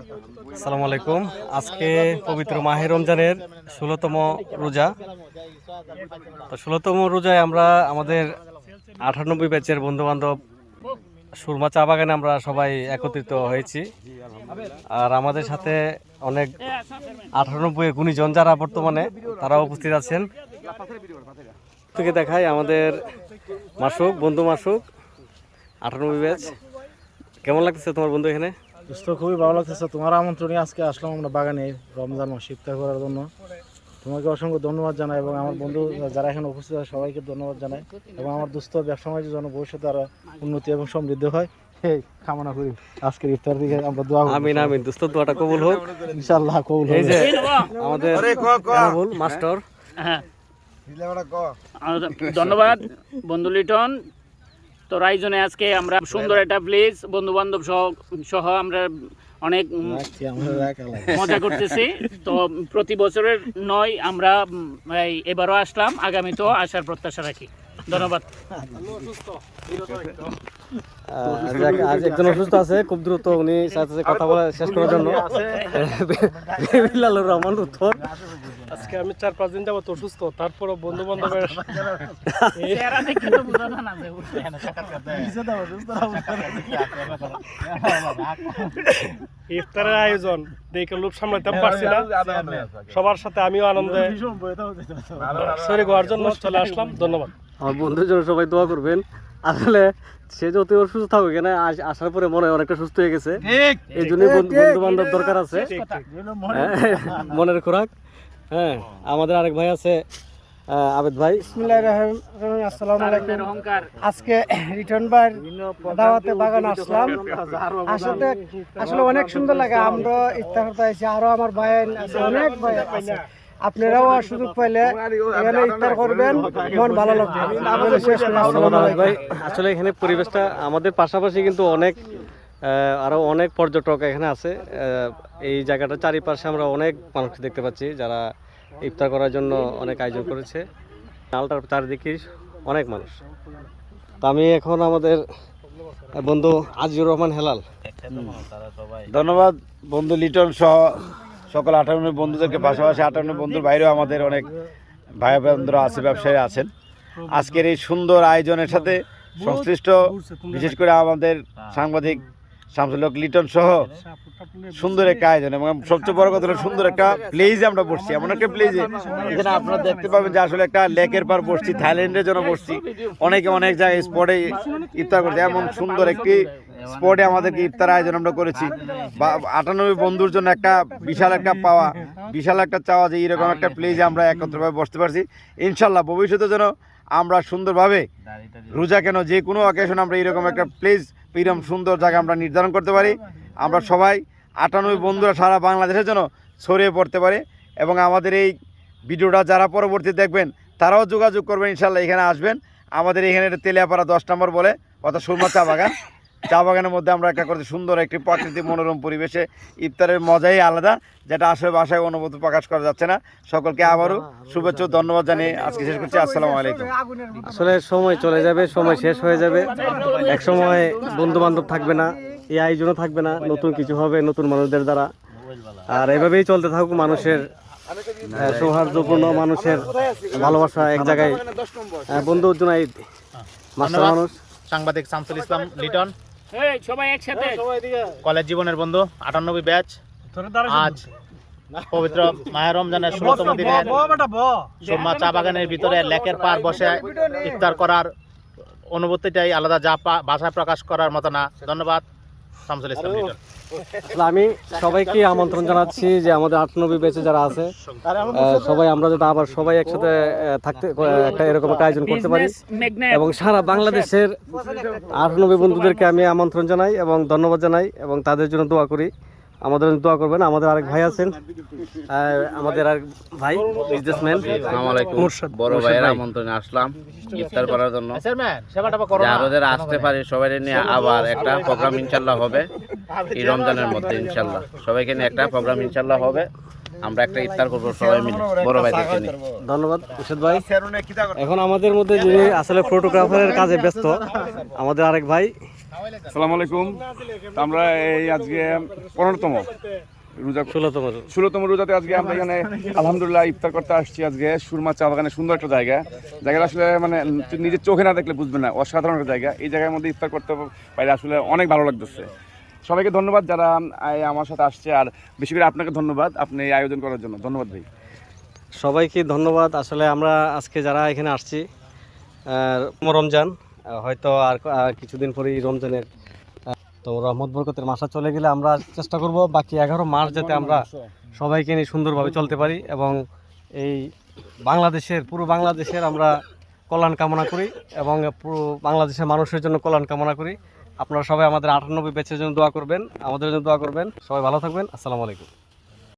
আসসালামু আলাইকুম। আজকে পবিত্র মাহে রমজানের ১৬তম রোজা। তো ১৬তম রোজায় আমরা আমাদের ৯৮ ব্যাচের বন্ধুবান্ধব সুরমা চা বাগানে আমরা সবাই একত্রিত হয়েছি। আর আমাদের সাথে অনেক ৯৮ গুণীজন যারা বর্তমানে তারা উপস্থিত আছেন। থেকে দেখাই আমাদের মাসুক, বন্ধু মাসুক ৯৮ ব্যাচ। কেমন লাগতেছে তোমার বন্ধু এখানে? খুবই ভালো লাগতেছে। তোমার আমন্ত্রণে আজকে আসলাম আমরা বাগানে রমজান মাস ইফতার করার জন্য। তোমাকে অসংখ্য ধন্যবাদ জানাই এবং আমার বন্ধু যারা এখানে উপস্থিত আছে সবাইকে ধন্যবাদ জানাই এবং আমার দুস্থ ব্যবসা বাণিজ্যের জন্য ভবিষ্যতে আরো উন্নতি এবং সমৃদ্ধি হয় এই কামনা করি। আজকের ইফতার দিকে আমরা দোয়া করি। আমিন আমিন। দুস্থ দোয়াটা কবুল হোক ইনশাআল্লাহ কবুল এই যে হবে। আমাদের মাস্টার। ধন্যবাদ বন্ধু লিটন। তো রাইজনে আজকে আমরা সুন্দর একটা প্লেস বন্ধু বান্ধব সহ আমরা অনেক মজা করতেছি। তো প্রতি বছরের নয় আমরা এবারও আসলাম, আগামীতেও আসার প্রত্যাশা রাখি। ধন্যবাদ। আজ একজন অসুস্থ আছে, খুব দ্রুত উনি চাইতেছে কথা বলা শেষ করার জন্য। বিলালুর রহমান উত্তর। আজকে আমি ৪-৫ দিন যাবো অসুস্থ, তারপরও বন্ধু বান্ধবের ইফতারের আয়োজন দেখে লোভ সামলাতে পারছি না। সবার সাথে আমিও আনন্দে শরীক হওয়ার জন্য চলে আসলাম। ধন্যবাদ। আমার বন্ধুর জন্য সবাই দোয়া করবেন। আসলে সে যত অসুস্থ থাকুক এখানে আসার পরে মনে হয় অনেকটা সুস্থ হয়ে গেছে। এই জন্যই বন্ধু বান্ধব দরকার আছে, মনের খোরাক। হ্যাঁ, আমাদের আরেক ভাই আছে আবেদ ভাই। বিসমিল্লাহির রহমানির রহিম। আসসালামু আলাইকুম। আজকে রিটার্ন বার দাওয়াতে বাগান আসলাম। আসলে অনেক সুন্দর লাগে। আমরা ইফতার করতে আইছি, আরো আমার ভাই আছে, অনেক ভাই আছে। আপনারাও সুযোগ পাইলে এখানে ইফতার করবেন, মন ভালো লাগবে। ভাই আসলে এখানে পরিবেশটা আমাদের পাশাপাশি কিন্তু অনেক আরো অনেক পর্যটক এখানে আছে। এই জায়গাটা চারিপাশে আমরা অনেক মানুষ দেখতে পাচ্ছি যারা ইফতার করার জন্য অনেক আয়োজন করেছে। নালটার চারিদিকে অনেক মানুষ। তো আমি এখন আমাদের বন্ধু আজিউর রহমান হেলাল। ধন্যবাদ বন্ধু লিটন সহ সকল ৯৮ বন্ধুদেরকে, পাশাপাশি ৯৮ বন্ধুর বাইরেও আমাদের অনেক ভাই বন্ধুরা আছে, ব্যবসায়ী আছেন। আজকের এই সুন্দর আয়োজনের সাথে সংশ্লিষ্ট বিশেষ করে আমাদের সাংবাদিক শামসুল হক লিটন সহ সুন্দর একটা আয়োজন এবং সবচেয়ে বড় কথা হলো সুন্দর একটা প্লেসে আমরা বসছি। এমন একটা প্লেসে এখানে আপনারা দেখতে পাবেন যে আসলে একটা লেকের পার বসছি, থাইল্যান্ডের জন্য বসছি। অনেকে অনেক জায়গায় স্পটে ইফতার করছে, এমন সুন্দর একটি স্পটে আমাদেরকে ইফতার আয়োজন আমরা করেছি। ৯৮ বন্ধুর জন্য একটা বিশাল একটা পাওয়া, বিশাল একটা চাওয়া যে এইরকম একটা প্লেসে আমরা একত্রভাবে বসতে পারছি। ইনশাল্লাহ ভবিষ্যতে যেন আমরা সুন্দরভাবে রোজা কেন যে কোনো অকেশন আমরা এইরকম একটা প্লেস, এরকম সুন্দর জায়গা আমরা নির্ধারণ করতে পারি। আমরা সবাই ৯৮ বন্ধুরা সারা বাংলাদেশের জন্য ছড়িয়ে পড়তে পারে এবং আমাদের এই ভিডিওটা যারা পরবর্তী দেখবেন তারাও যোগাযোগ করবেন, ইনশাল্লাহ এখানে আসবেন। আমাদের এখানে তেলিয়াপাড়া 10 নম্বর বলে অর্থাৎ সুরমা চা বাগান। চা বাগানের মধ্যে আমরা একটা করতে সুন্দর একটি প্রাকৃতিক মনোরম পরিবেশে ইফতারের মজাই আলাদা, যেটা আসলে বাসায় অনুভূতি প্রকাশ করা যাচ্ছে না। সকলকে আবারও শুভেচ্ছা ধন্যবাদ জানিয়ে আজকে শেষ করছি। আসসালামু আলাইকুম। আসলে সময় চলে যাবে, সময় শেষ হয়ে যাবে, এক সময় বন্ধু বান্ধব থাকবে না, এই আয়োজনও থাকবে না, নতুন কিছু হবে নতুন মানুষদের দ্বারা। আর এভাবেই চলতে থাকুক মানুষের সৌহার্দ্যপূর্ণ, মানুষের ভালোবাসা এক জায়গায়। বন্ধু জুনাইদ মাস্টার মানুষ, সাংবাদিক শামসুল ইসলাম লিটন, সবাই একসাথে কলেজ জীবনের বন্ধু ৯৮ ব্যাচ। আজ পবিত্র মাহে রমজানের ১৬তম দিনে সুরমা চা বাগানের ভিতরে লেকের পার বসে ইফতার করার অনুভূতিটাই আলাদা, যা ভাষায় প্রকাশ করার মতো না। ধন্যবাদ শামসুল ইসলাম লিটন। আমি সবাইকে আমন্ত্রণ জানাচ্ছি যে আমাদের ৯৮ ব্যাচে যারা আছে সবাই আমরা যাতে আবার সবাই একসাথে থাকতে একটা এরকম একটা আয়োজন করতে পারি এবং সারা বাংলাদেশের ৯৮ বন্ধুদেরকে আমি আমন্ত্রণ জানাই এবং ধন্যবাদ জানাই এবং তাদের জন্য দোয়া করি। আমাদের দোয়া করবেন। আমাদের আরেক ভাই আছেন, আমাদের আরেক ভাই বিজনেসম্যান। আসসালামু আলাইকুম। বড় ভাইয়ের আমন্ত্রণে আসলাম ইফতার করার জন্য। যারা আসতে পারে সবাই নিয়ে আবার একটা প্রোগ্রাম ইনশাল্লাহ হবে এই রমজানের মধ্যে। ইনশাল্লাহ সবাইকে নিয়ে একটা প্রোগ্রাম ইনশাল্লাহ হবে। আমরা একটা ইফতার করবো সবাই মিলে বড় ভাইদেরকে নিয়ে। ধন্যবাদ ইরশাদ ভাই। এখন আমাদের মধ্যে যিনি আসলে ফটোগ্রাফারের কাজে ব্যস্ত আমাদের আরেক ভাই আসসালামু আলাইকুম। আমরা এই আজকে 15তম রোজা 16তম রোজাতে আজকে আমরা এখানে আলহামদুলিল্লাহ ইফতার করতে আসছি। আজকে সুরমা চা বাগানে সুন্দর একটা জায়গাটা আসলে মানে নিজের চোখে না দেখলে বুঝবে না, অসাধারণ একটা জায়গা। এই জায়গার মধ্যে ইফতার করতে পারলে আসলে অনেক ভালো লাগতেছে। সবাইকে ধন্যবাদ যারা আমার সাথে আসছে, আর বেশি করে আপনাকে ধন্যবাদ আপনি এই আয়োজন করার জন্য। ধন্যবাদ ভাই। সবাইকে ধন্যবাদ। আসলে আমরা আজকে যারা এখানে আসছি, রমজান হয়তো আর কিছুদিন পরেই রমজানের তো রহমত বরকতের মাসা চলে গেলে আমরা চেষ্টা করব বাকি 11 মাস যাতে আমরা সবাইকে নিয়ে সুন্দরভাবে চলতে পারি এবং এই পুরো বাংলাদেশের আমরা কল্যাণ কামনা করি এবং পুরো বাংলাদেশের মানুষের জন্য কল্যাণ কামনা করি। আপনারা সবাই আমাদের 98 ব্যাচের জন্য দোয়া করবেন, আমাদের জন্য দোয়া করবেন। সবাই ভালো থাকবেন। আসসালামু আলাইকুম।